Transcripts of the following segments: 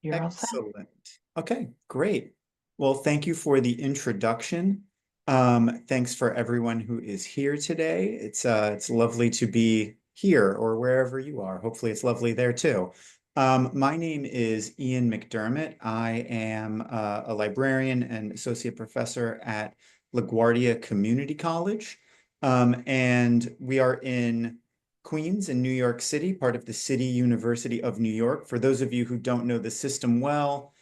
You're all set. Excellent. Okay, great. Well, thank you for the introduction. Thanks for everyone who is here today. It's lovely to be here or wherever you are. Hopefully it's lovely there too. My name is Ian McDermott. I am a librarian and associate professor at LaGuardia Community College. And we are in Queens in New York City, part of the City University of New York. For those of you who don't know the system well,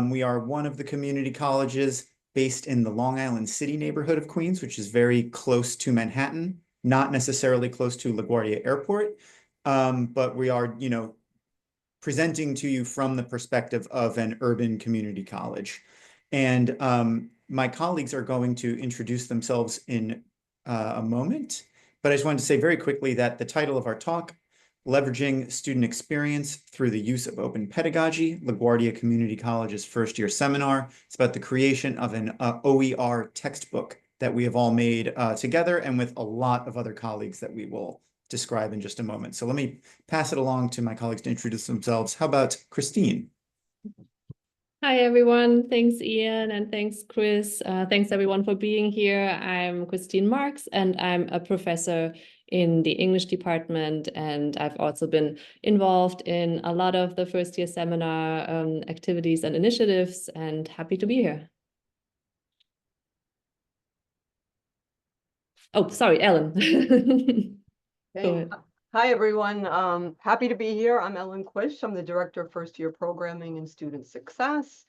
we are one of the community colleges based in the Long Island City neighborhood of Queens, which is very close to Manhattan, not necessarily close to LaGuardia Airport, but we are, presenting to you from the perspective of an urban community college. And my colleagues are going to introduce themselves in a moment. But I just wanted to say very quickly that the title of our talk, Leveraging Student Experience Through the Use of Open Pedagogy, LaGuardia Community College's first year seminar. It's about the creation of an OER textbook that we have all made together and with a lot of other colleagues that we will describe in just a moment. So let me pass it along to my colleagues to introduce themselves. How about Christine? Hi, everyone. Thanks, Ian, and thanks, Chris. Thanks, everyone, for being here. I'm Christine Marks, and I'm a professor in the English department, and I've also been involved in a lot of the first-year seminar activities and initiatives, and happy to be here. Oh, sorry, Ellen. Go ahead. Hi, everyone. Happy to be here. I'm Ellen Quish. I'm the Director of First Year Programming and Student Success.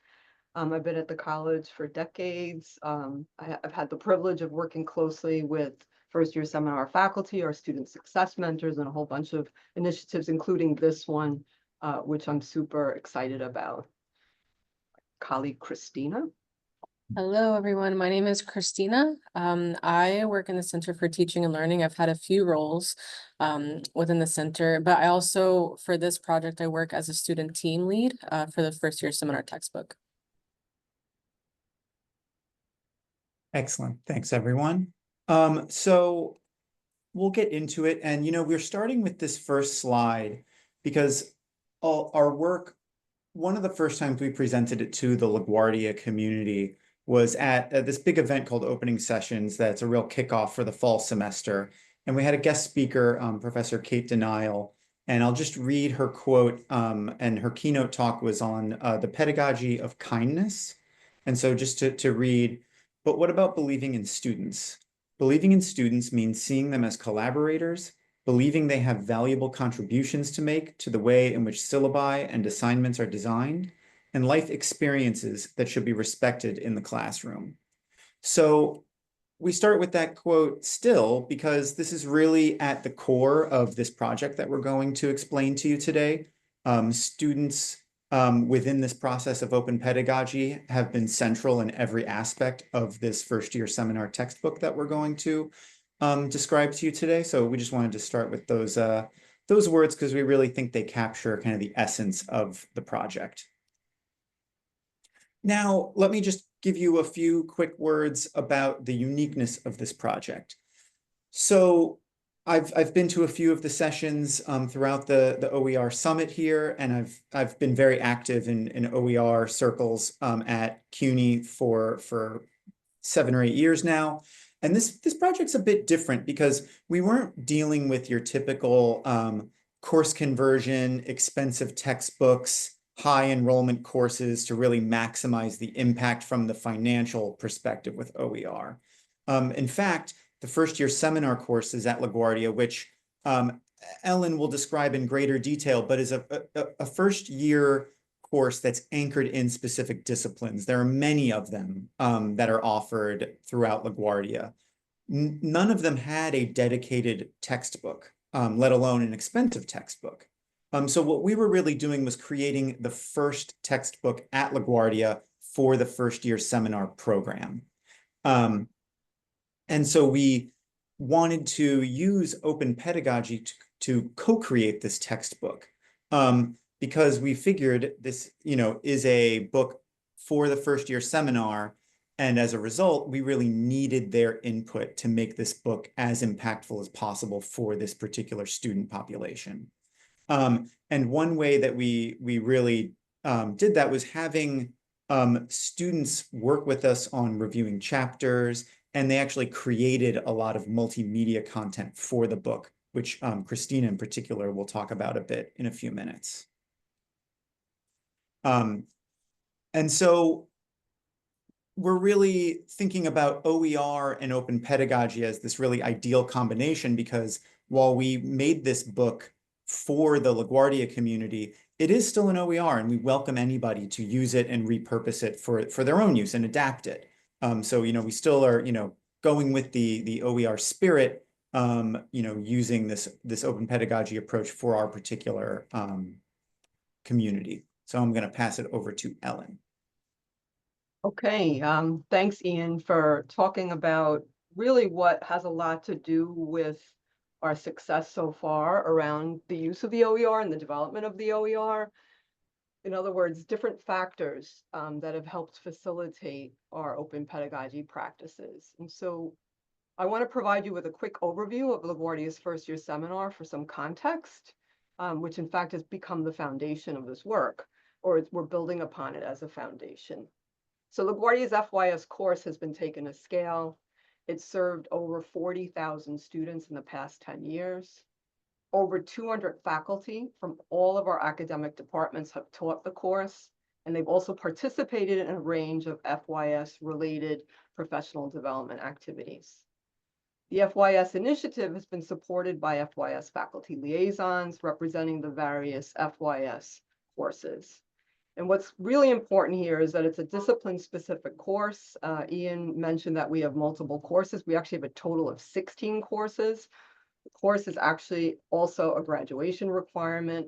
I've been at the college for decades. I've had the privilege of working closely with first year seminar faculty, our student success mentors, and a whole bunch of initiatives, including this one, which I'm super excited about. Colleague Kristina. Hello, everyone. My name is Kristina. I work in the Center for Teaching and Learning. I've had a few roles within the center, but I also, for this project, I work as a student team lead for the first year seminar textbook. Excellent. Thanks, everyone. So we'll get into it. And, we're starting with this first slide because our work, one of the first times we presented it to the LaGuardia community was at this big event called Opening Sessions. That's a real kickoff for the fall semester. And we had a guest speaker, Professor Kate Denial. And I'll just read her quote. And her keynote talk was on the pedagogy of kindness. And so just to read, but what about believing in students? Believing in students means seeing them as collaborators, believing they have valuable contributions to make to the way in which syllabi and assignments are designed, and life experiences that should be respected in the classroom. So we start with that quote still because this is really at the core of this project that we're going to explain to you today. Students within this process of open pedagogy have been central in every aspect of this first year seminar textbook that we're going to describe to you today. So we just wanted to start with those words because we really think they capture kind of the essence of the project. Now, let me just give you a few quick words about the uniqueness of this project. So I've been to a few of the sessions throughout the OER summit here, and I've been very active in OER circles at CUNY for 7 or 8 years now. And this project's a bit different because we weren't dealing with your typical course conversion, expensive textbooks, high enrollment courses to really maximize the impact from the financial perspective with OER. In fact, the first year seminar courses at LaGuardia, which Ellen will describe in greater detail, but is a first year course that's anchored in specific disciplines. There are many of them that are offered throughout LaGuardia. None of them had a dedicated textbook, let alone an expensive textbook. So what we were really doing was creating the first textbook at LaGuardia for the first year seminar program. And so we wanted to use open pedagogy to co-create this textbook because we figured this, is a book for the first year seminar. And as a result, we really needed their input to make this book as impactful as possible for this particular student population. And one way that we really did that was having students work with us on reviewing chapters, and they actually created a lot of multimedia content for the book, which Kristina in particular will talk about a bit in a few minutes. And so we're really thinking about OER and open pedagogy as this really ideal combination, because while we made this book for the Laguardia community, it is still an OER, and we welcome anybody to use it and repurpose it for their own use and adapt it. So, we still are, going with the OER spirit, using this open pedagogy approach for our particular community. So I'm going to pass it over to Ellen. Okay, thanks, Ian, for talking about really what has a lot to do with our success so far around the use of the OER and the development of the OER. In other words, different factors that have helped facilitate our open pedagogy practices. And so I want to provide you with a quick overview of LaGuardia's first-year seminar for some context, which in fact has become the foundation of this work, or we're building upon it as a foundation. So LaGuardia's FYS course has been taken to scale. It's served over 40,000 students in the past 10 years. Over 200 faculty from all of our academic departments have taught the course, and they've also participated in a range of FYS-related professional development activities. The FYS initiative has been supported by FYS faculty liaisons representing the various FYS courses. And what's really important here is that it's a discipline-specific course. Ian mentioned that we have multiple courses. We actually have a total of 16 courses. The course is actually also a graduation requirement.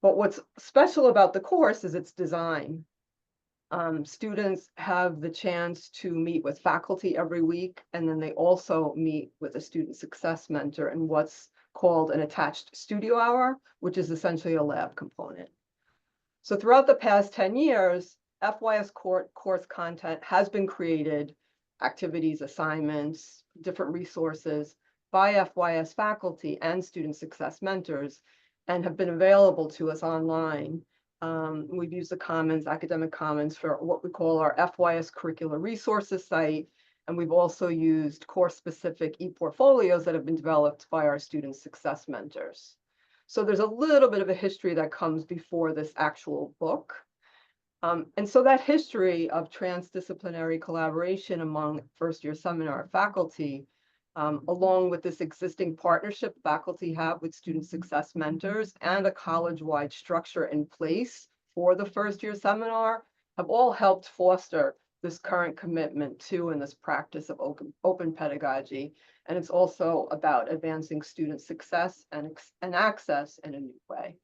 But what's special about the course is its design. Students have the chance to meet with faculty every week, and then they also meet with a student success mentor in what's called an attached studio hour, which is essentially a lab component. So throughout the past 10 years, FYS course content has been created, activities, assignments, different resources by FYS faculty and student success mentors, and have been available to us online. We've used the Commons, Academic Commons, for what we call our FYS curricular resources site, and we've also used course-specific e-portfolios that have been developed by our student success mentors. So there's a little bit of a history that comes before this actual book. And so that history of transdisciplinary collaboration among first-year seminar faculty, along with this existing partnership faculty have with student success mentors and a college-wide structure in place for the first-year seminar, have all helped foster this current commitment to and this practice of open pedagogy. And it's also about advancing student success and access in a new way.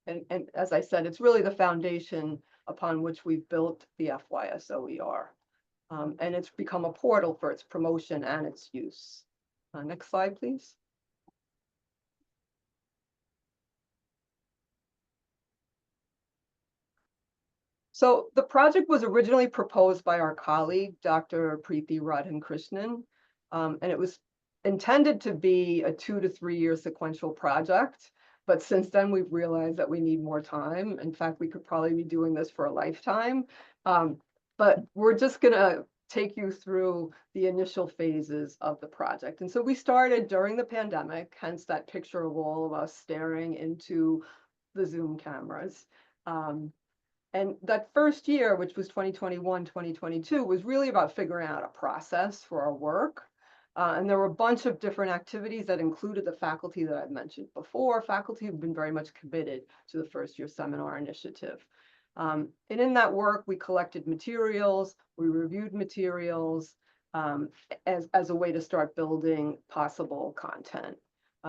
And as I said, it's really the foundation upon which we've built the FYS OER. And it's become a portal for its promotion and its use. Next slide, please. So the project was originally proposed by our colleague, Dr. Preeti Radhakrishnan, and it was intended to be a 2 to 3 year sequential project. But since then, we've realized that we need more time. In fact, we could probably be doing this for a lifetime. But we're just going to take you through the initial phases of the project. And so we started during the pandemic, hence that picture of all of us staring into the Zoom cameras. And that first year, which was 2021, 2022, was really about figuring out a process for our work. And there were a bunch of different activities that included the faculty that I've mentioned before. Faculty have been very much committed to the first year seminar initiative. And in that work, we collected materials, we reviewed materials as a way to start building possible content.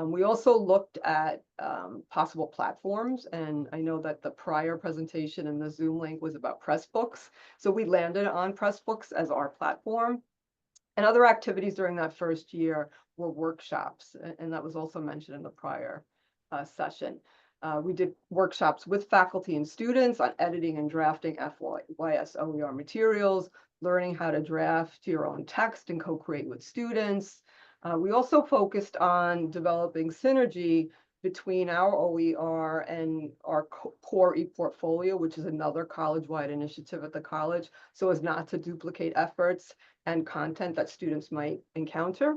We also looked at possible platforms, and I know that the prior presentation in the Zoom link was about Pressbooks. So we landed on Pressbooks as our platform. And other activities during that first year were workshops, and that was also mentioned in the prior session. We did workshops with faculty and students on editing and drafting FYS OER materials, learning how to draft your own text and co-create with students. We also focused on developing synergy between our OER and our core e-portfolio, which is another college-wide initiative at the college, so as not to duplicate efforts and content that students might encounter.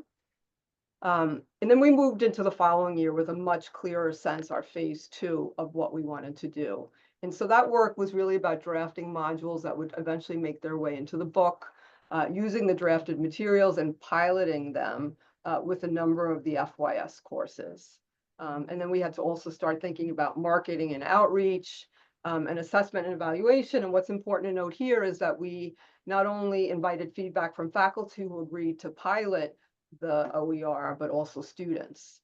And then we moved into the following year with a much clearer sense, our phase 2 of what we wanted to do. And so that work was really about drafting modules that would eventually make their way into the book, using the drafted materials and piloting them with a number of the FYS courses. And then we had to also start thinking about marketing and outreach, and assessment and evaluation. And what's important to note here is that we not only invited feedback from faculty who agreed to pilot the OER, but also students,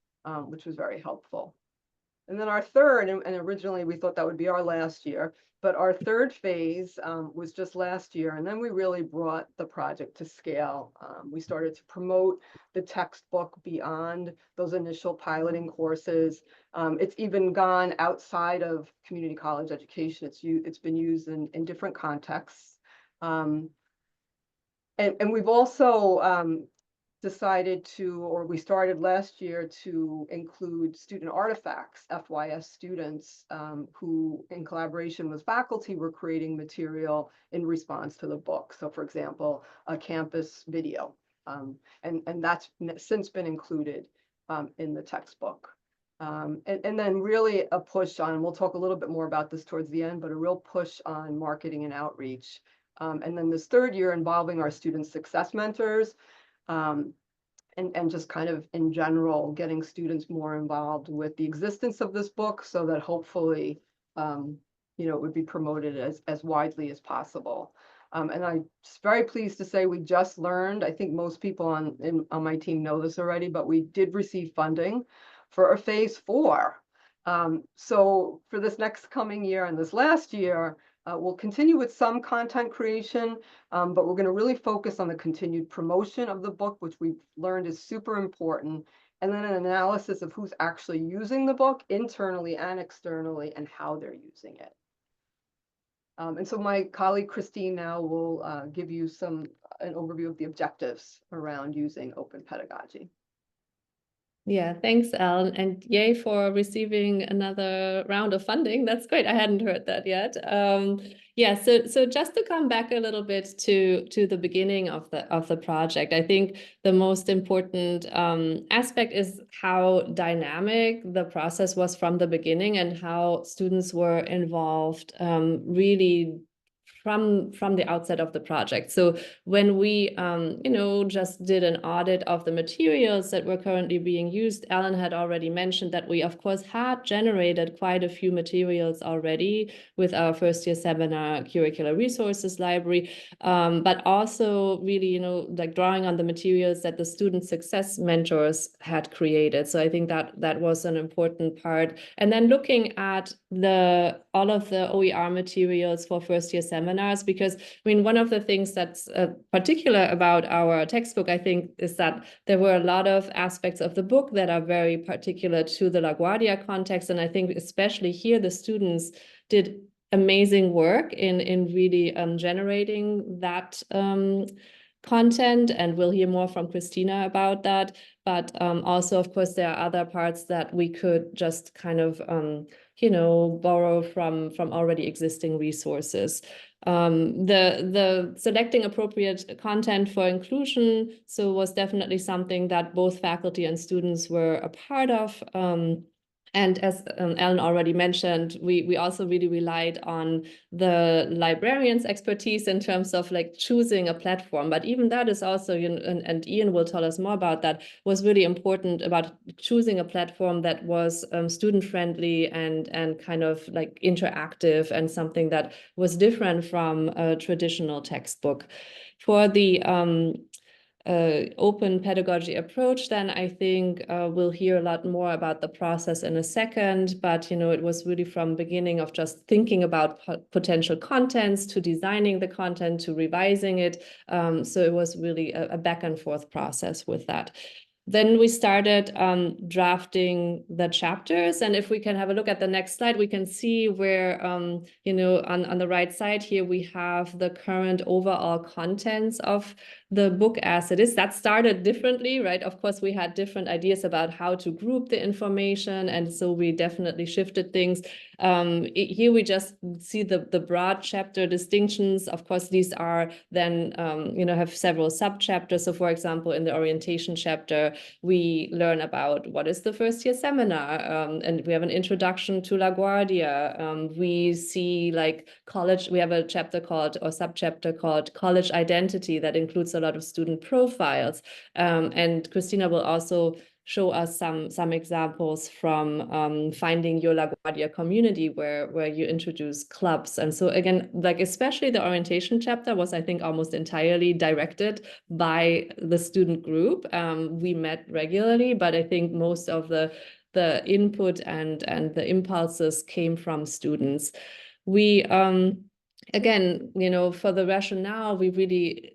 which was very helpful. And then our third, and originally we thought that would be our last year, but our third phase was just last year. And then we really brought the project to scale. We started to promote the textbook beyond those initial piloting courses. It's even gone outside of community college education. It's been used in different contexts. And we've also decided to, or we started last year to include student artifacts, FYS students who, in collaboration with faculty, were creating material in response to the book. So for example, a campus video, and that's since been included in the textbook. And then really a push on, we'll talk a little bit more about this towards the end, but a real push on marketing and outreach. And then this third year involving our student success mentors, and just kind of in general, getting students more involved with the existence of this book so that hopefully, it would be promoted as widely as possible. And I'm just very pleased to say we just learned, I think most people on my team know this already, but we did receive funding for a phase 4. So for this next coming year and this last year, we'll continue with some content creation, but we're going to really focus on the continued promotion of the book, which we've learned is super important, and then an analysis of who's actually using the book internally and externally and how they're using it. And so my colleague Christine now will give you an overview of the objectives around using open pedagogy. Yeah, thanks, Ellen, and yay for receiving another round of funding. That's great. I hadn't heard that yet. Yeah, so just to come back a little bit to the beginning of the project, I think the most important aspect is how dynamic the process was from the beginning and how students were involved really from the outset of the project. So when we, just did an audit of the materials that were currently being used, Ellen had already mentioned that we, of course, had generated quite a few materials already with our first year seminar curricular resources library, but also really, like drawing on the materials that the student success mentors had created. So I think that was an important part. And then looking at all of the OER materials for first year seminars, because one of the things that's particular about our textbook, I think, is that there were a lot of aspects of the book that are very particular to the Laguardia context. And I think especially here, the students did amazing work in really generating that content, and we'll hear more from Kristina about that. But also, of course, there are other parts that we could just kind of borrow from already existing resources. The selecting appropriate content for inclusion was definitely something that both faculty and students were a part of. And as Ellen already mentioned, we also really relied on the librarian's expertise in terms of like choosing a platform. But even that is also, and Ian will tell us more about that, was really important about choosing a platform that was student-friendly and kind of like interactive and something that was different from a traditional textbook. For the open pedagogy approach, then I think we'll hear a lot more about the process in a second, but it was really from beginning of just thinking about potential contents to designing the content to revising it. So it was really a back and forth process with that. Then we started drafting the chapters, and if we can have a look at the next slide, we can see where, on the right side here, we have the current overall contents of the book as it is. That started differently, right? Of course, we had different ideas about how to group the information, and so we definitely shifted things. Here we just see the broad chapter distinctions. Of course, these are then, have several sub-chapters. So for example, in the orientation chapter, we learn about what is the first year seminar, and we have an introduction to Laguardia. We see like college, we have a chapter called, or sub-chapter called college identity that includes a lot of student profiles. And Kristina will also show us some examples from finding your LaGuardia community where you introduce clubs. And so again, like especially the orientation chapter was, I think, almost entirely directed by the student group. We met regularly, but I think most of the input and the impulses came from students. We, again, for the rationale, we really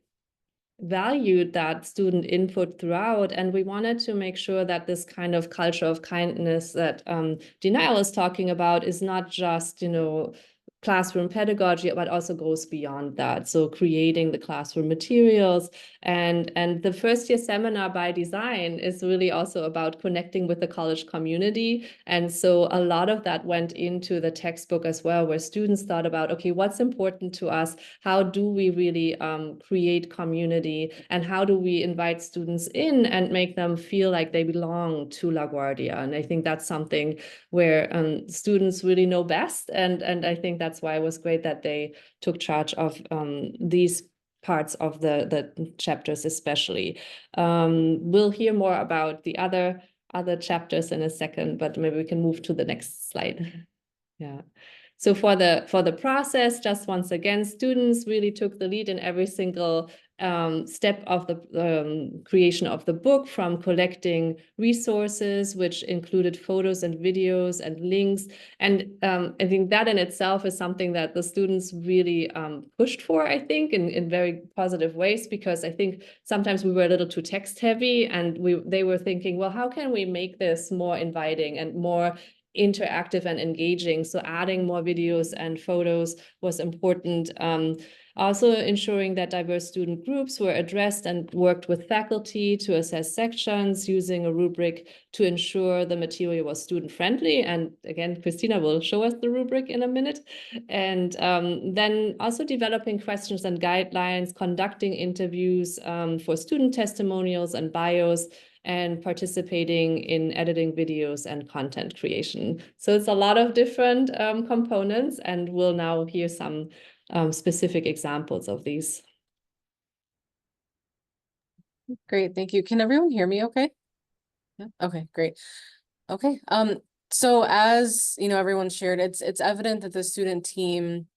valued that student input throughout, and we wanted to make sure that this kind of culture of kindness that Denial is talking about is not just, classroom pedagogy, but also goes beyond that. So creating the classroom materials, and the first year seminar by design is really also about connecting with the college community. And so a lot of that went into the textbook as well, where students thought about, okay, what's important to us? How do we really create community? And how do we invite students in and make them feel like they belong to LaGuardia? And I think that's something where students really know best. And I think that's why it was great that they took charge of these parts of the chapters especially. We'll hear more about the other chapters in a second, but maybe we can move to the next slide. Yeah. So for the process, just once again, students really took the lead in every single step of the creation of the book, from collecting resources, which included photos and videos and links. And I think that in itself is something that the students really pushed for, I think, in very positive ways, because I think sometimes we were a little too text heavy, and they were thinking, well, how can we make this more inviting and more interactive and engaging? So adding more videos and photos was important. Also ensuring that diverse student groups were addressed and worked with faculty to assess sections using a rubric to ensure the material was student friendly. And again, Kristina will show us the rubric in a minute. And then also developing questions and guidelines, conducting interviews for student testimonials and bios, and participating in editing videos and content creation. So it's a lot of different components, and we'll now hear some specific examples of these. Great, thank you. Can everyone hear me okay? Yeah, okay, great. Okay, so as everyone shared, it's evident that the student team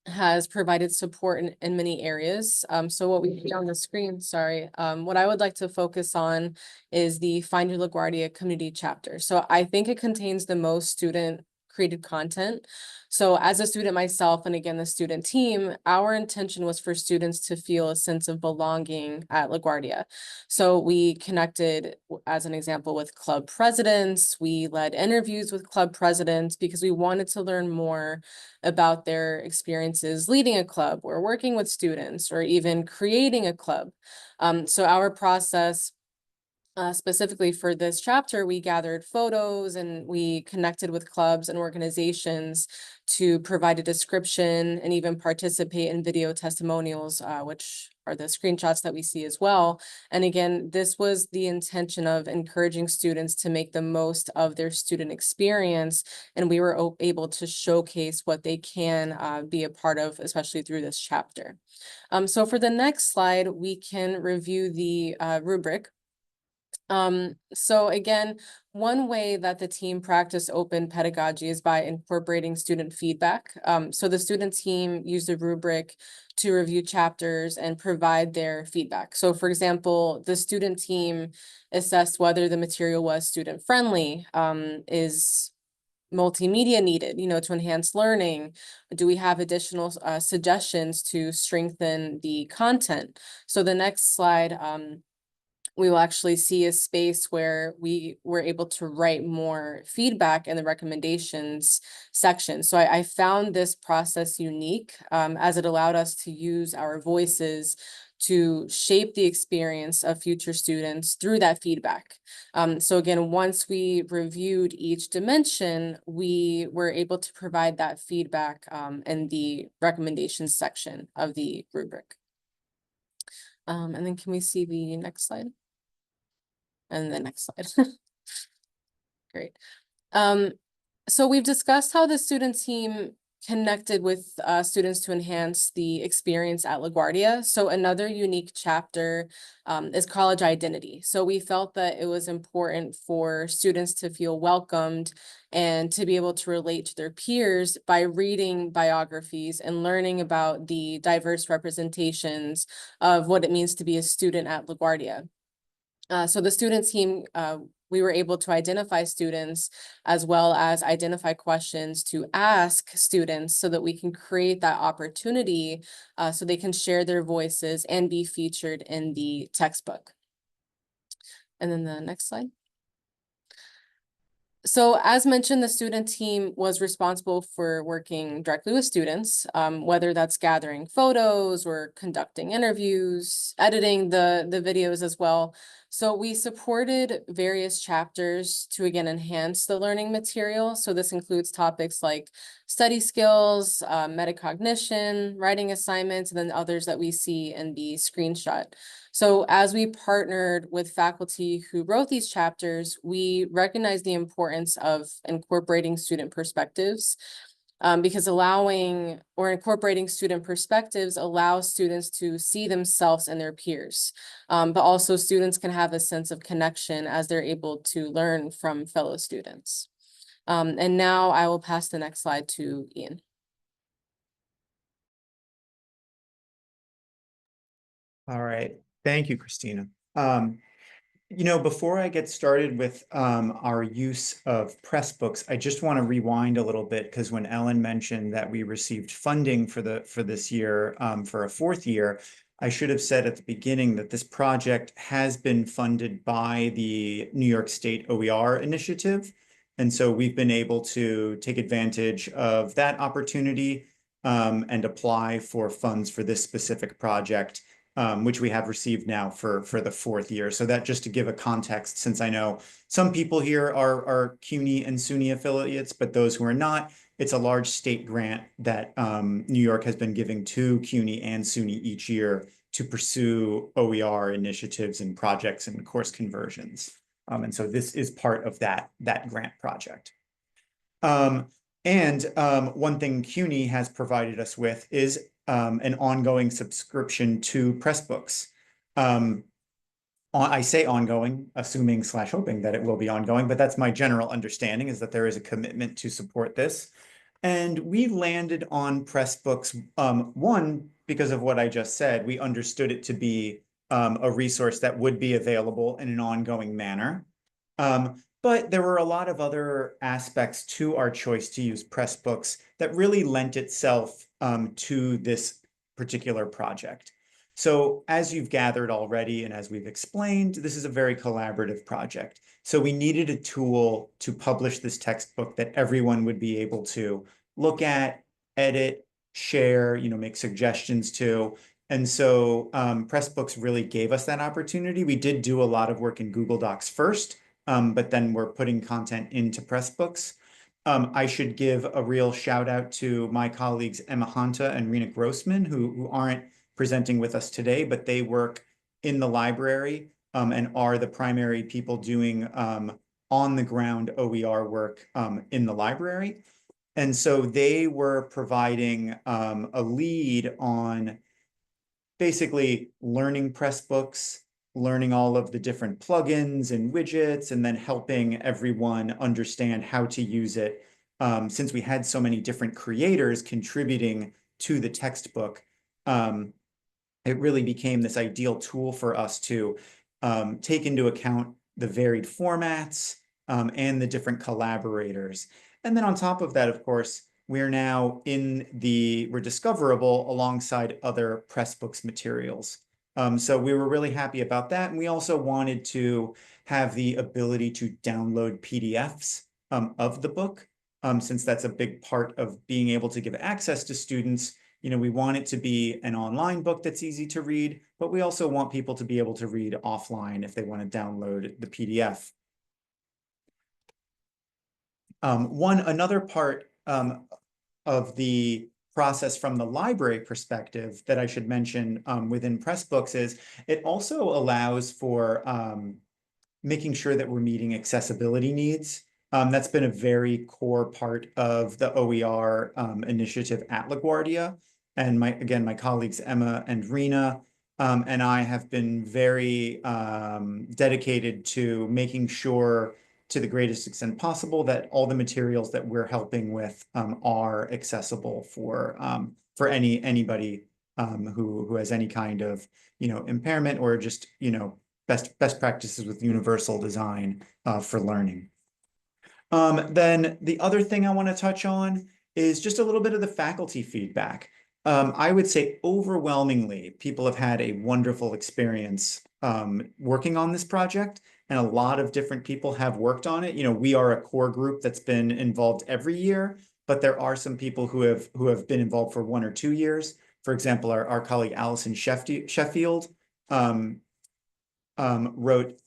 has provided support in many areas. So what we see on the screen, sorry, what I would like to focus on is the Find Your LaGuardia community chapter. So I think it contains the most student created content. So as a student myself, and again, the student team, our intention was for students to feel a sense of belonging at LaGuardia. So we connected, as an example, with club presidents. We led interviews with club presidents because we wanted to learn more about their experiences leading a club or working with students or even creating a club. So our process, specifically for this chapter, we gathered photos and we connected with clubs and organizations to provide a description and even participate in video testimonials, which are the screenshots that we see as well. And again, this was the intention of encouraging students to make the most of their student experience. And we were able to showcase what they can be a part of, especially through this chapter. So for the next slide, we can review the rubric. So again, one way that the team practiced open pedagogy is by incorporating student feedback. So the student team used a rubric to review chapters and provide their feedback. So for example, the student team assessed whether the material was student friendly, is multimedia needed, to enhance learning? Do we have additional suggestions to strengthen the content? So the next slide, we will actually see a space where we were able to write more feedback in the recommendations section. So I found this process unique, as it allowed us to use our voices to shape the experience of future students through that feedback. So again, once we reviewed each dimension, we were able to provide that feedback in the recommendations section of the rubric. And then can we see the next slide? And the next slide. Great. So we've discussed how the student team connected with students to enhance the experience at LaGuardia. So another unique chapter is college identity. So we felt that it was important for students to feel welcomed and to be able to relate to their peers by reading biographies and learning about the diverse representations of what it means to be a student at LaGuardia. So the student team, we were able to identify students as well as identify questions to ask students so that we can create that opportunity so they can share their voices and be featured in the textbook. And then the next slide. So as mentioned, the student team was responsible for working directly with students, whether that's gathering photos or conducting interviews, editing the videos as well. So we supported various chapters to, again, enhance the learning material. So this includes topics like study skills, metacognition, writing assignments, and then others that we see in the screenshot. So as we partnered with faculty who wrote these chapters, we recognized the importance of incorporating student perspectives because incorporating student perspectives allows students to see themselves and their peers. But also students can have a sense of connection as they're able to learn from fellow students. And now I will pass the next slide to Ian. All right. Thank you, Kristina. Before I get started with our use of Pressbooks, I just want to rewind a little bit because when Ellen mentioned that we received funding for this year for a fourth year, I should have said at the beginning that this project has been funded by the New York State OER initiative. And so we've been able to take advantage of that opportunity and apply for funds for this specific project. Which we have received now for the fourth year. So that just to give a context, since I know some people here are CUNY and SUNY affiliates, but those who are not, it's a large state grant that New York has been giving to CUNY and SUNY each year to pursue OER initiatives and projects and course conversions. And so this is part of that grant project. One thing CUNY has provided us with is an ongoing subscription to Pressbooks. I say ongoing, assuming / hoping that it will be ongoing, but that's my general understanding is that there is a commitment to support this. And we landed on Pressbooks, one, because of what I just said, we understood it to be a resource that would be available in an ongoing manner. But there were a lot of other aspects to our choice to use Pressbooks that really lent itself to this particular project. So as you've gathered already, and as we've explained, this is a very collaborative project. So we needed a tool to publish this textbook that everyone would be able to look at, edit, share, make suggestions to. And so Pressbooks really gave us that opportunity. We did do a lot of work in Google Docs first, but then we're putting content into Pressbooks. I should give a real shout out to my colleagues Emma Hanta and Rena Grossman, who aren't presenting with us today, but they work in the library and are the primary people doing on the ground OER work in the library. And so they were providing a lead on basically learning Pressbooks, learning all of the different plugins and widgets, and then helping everyone understand how to use it. Since we had so many different creators contributing to the textbook, it really became this ideal tool for us to take into account the varied formats and the different collaborators. And then on top of that, of course, we're now we're discoverable alongside other Pressbooks materials. So we were really happy about that. And we also wanted to have the ability to download PDFs of the book, since that's a big part of being able to give access to students. You know, we want it to be an online book that's easy to read, but we also want people to be able to read offline if they want to download the PDF. Another part of the process from the library perspective that I should mention within Pressbooks is it also allows for making sure that we're meeting accessibility needs. That's been a very core part of the OER initiative at LaGuardia. And my colleagues Emma and Rena and I have been very dedicated to making sure to the greatest extent possible that all the materials that we're helping with are accessible for anybody who has any kind of, you know, impairment or just, you know, best practices with universal design for learning. Then the other thing I want to touch on is just a little bit of the faculty feedback. I would say overwhelmingly, people have had a wonderful experience working on this project, and a lot of different people have worked on it. You know, we are a core group that's been involved every year, but there are some people who have been involved for 1 or 2 years. For example, our colleague Allison Sheffield wrote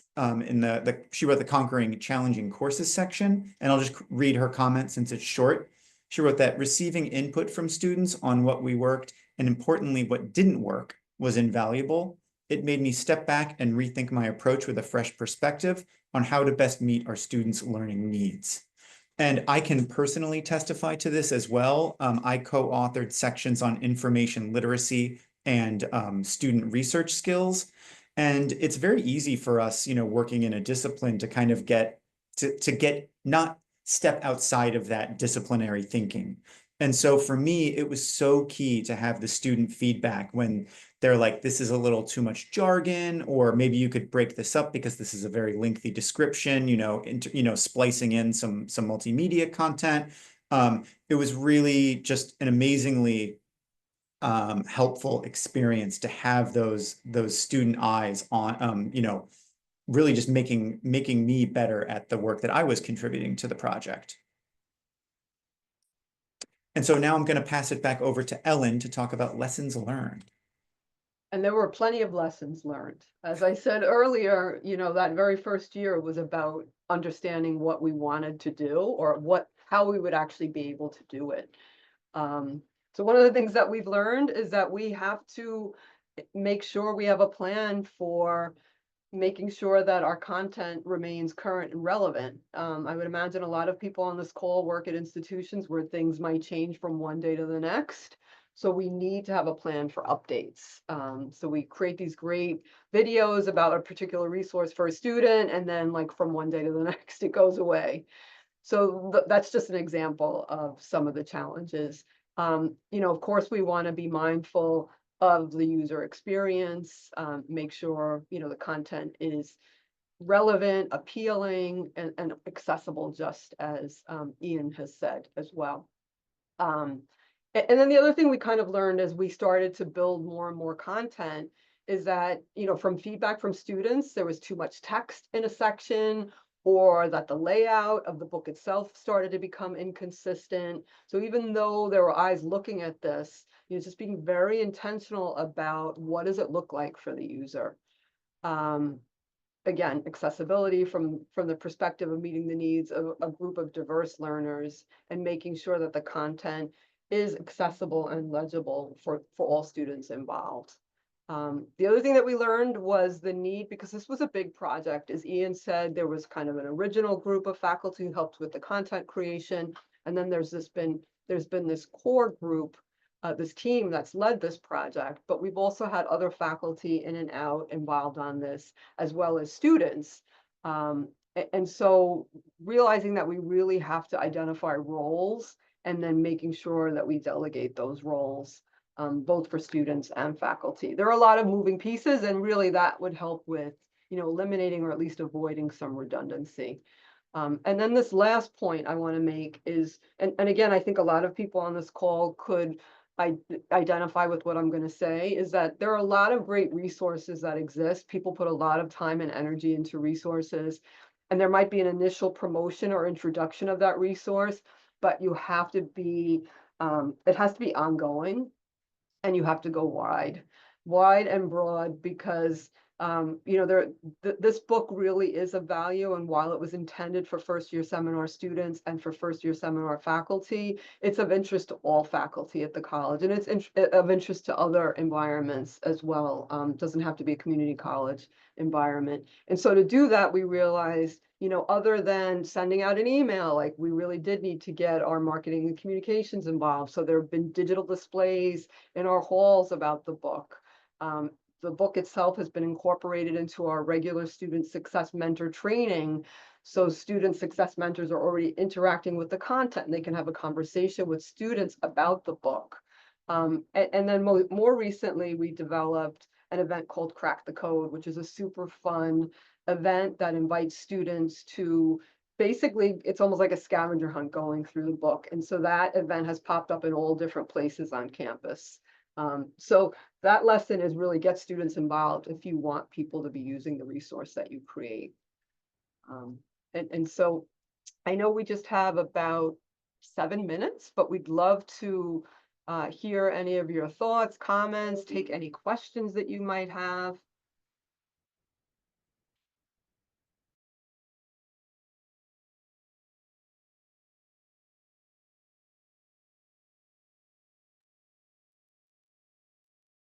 she wrote the Conquering Challenging Courses section, and I'll just read her comment since it's short. She wrote that receiving input from students on what we worked, and importantly, what didn't work, was invaluable. It made me step back and rethink my approach with a fresh perspective on how to best meet our students' learning needs. And I can personally testify to this as well. I co-authored sections on information literacy and student research skills. And it's very easy for us, you know, working in a discipline to kind of get not step outside of that disciplinary thinking. And so for me, it was so key to have the student feedback when they're like, this is a little too much jargon, or maybe you could break this up because this is a very lengthy description, you know, splicing in some multimedia content. It was really just an amazingly helpful experience to have those student eyes on, you know, really just making me better at the work that I was contributing to the project. And so now I'm going to pass it back over to Ellen to talk about lessons learned. And there were plenty of lessons learned. As I said earlier, you know, that very first year was about understanding what we wanted to do or how we would actually be able to do it. So one of the things that we've learned is that we have to make sure we have a plan for making sure that our content remains current and relevant. I would imagine a lot of people on this call work at institutions where things might change from one day to the next. So we need to have a plan for updates. So we create these great videos about a particular resource for a student, and then like from one day to the next, it goes away. So that's just an example of some of the challenges. You know, of course, we want to be mindful of the user experience, make sure, you know, the content is relevant, appealing, and accessible, just as Ian has said as well. And then the other thing we kind of learned as we started to build more and more content is that, you know, from feedback from students, there was too much text in a section, or that the layout of the book itself started to become inconsistent. So even though there were eyes looking at this, you know, just being very intentional about what does it look like for the user. Again, accessibility from the perspective of meeting the needs of a group of diverse learners and making sure that the content is accessible and legible for all students involved. The other thing that we learned was the need, because this was a big project, as Ian said, there was kind of an original group of faculty who helped with the content creation. And then there's been this core group, this team that's led this project, but we've also had other faculty in and out involved on this, as well as students. And so realizing that we really have to identify roles and then making sure that we delegate those roles, both for students and faculty. There are a lot of moving pieces, and really that would help with, you know, eliminating or at least avoiding some redundancy. And then this last point I want to make is, and again, I think a lot of people on this call could identify with what I'm going to say, is that there are a lot of great resources that exist. People put a lot of time and energy into resources, and there might be an initial promotion or introduction of that resource, but you have to be, it has to be ongoing. and you have to go wide and broad, because you know, this book really is of value, and while it was intended for first-year seminar students and for first-year seminar faculty, it's of interest to all faculty at the college, and it's of interest to other environments as well. Doesn't have to be a community college environment. And so to do that, we realized, you know, other than sending out an email, like, we really did need to get our marketing and communications involved. So there have been digital displays in our halls about the book. The book itself has been incorporated into our regular student success mentor training. So student success mentors are already interacting with the content, and they can have a conversation with students about the book. And then more recently, we developed an event called Crack the Code, which is a super fun event that invites students to, basically, it's almost like a scavenger hunt going through the book. And so that event has popped up in all different places on campus. So that lesson is really get students involved if you want people to be using the resource that you create. And so I know we just have about 7 minutes, but we'd love to hear any of your thoughts, comments, take any questions that you might have.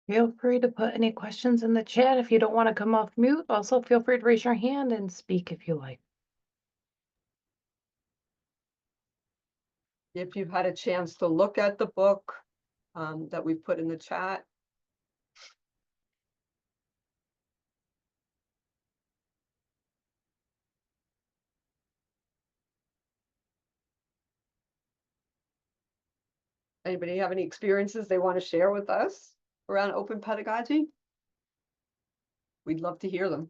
Feel free to put any questions in the chat. If you don't want to come off mute, also feel free to raise your hand and speak if you like. If you've had a chance to look at the book that we put in the chat. Anybody have any experiences they want to share with us around open pedagogy? We'd love to hear them.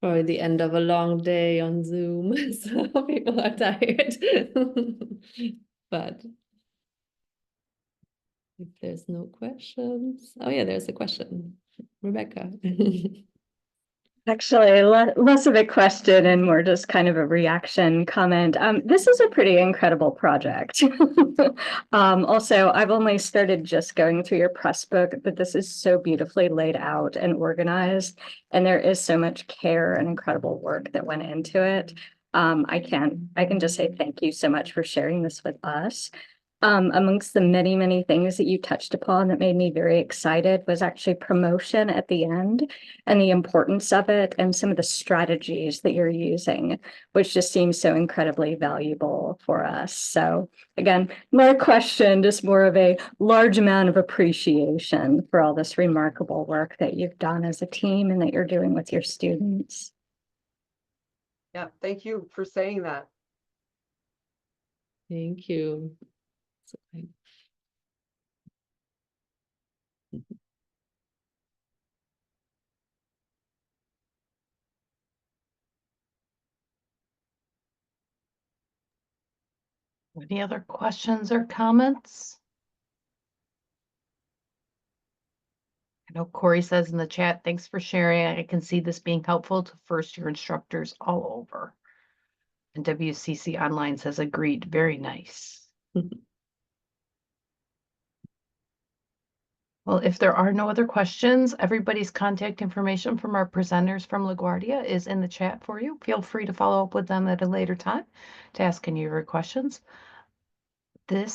Probably the end of a long day on Zoom, so people are tired. But if there's no questions, oh yeah, there's a question. Rebecca. Actually, less of a question and more just kind of a reaction comment. This is a pretty incredible project. Also, I've only started just going through your press book, but this is so beautifully laid out and organized, and there is so much care and incredible work that went into it. I can just say thank you so much for sharing this with us. Amongst the many, many things that you touched upon that made me very excited was actually promotion at the end and the importance of it and some of the strategies that you're using, which just seems so incredibly valuable for us. So again, not a question, just more of a large amount of appreciation for all this remarkable work that you've done as a team and that you're doing with your students. Yeah, thank you for saying that. Thank you. Any other questions or comments? I know Corey says in the chat, thanks for sharing. I can see this being helpful to first-year instructors all over. And WCC Online says agreed. Very nice. Well, if there are no other questions, everybody's contact information from our presenters from LaGuardia is in the chat for you. Feel free to follow up with them at a later time to ask any of your questions. This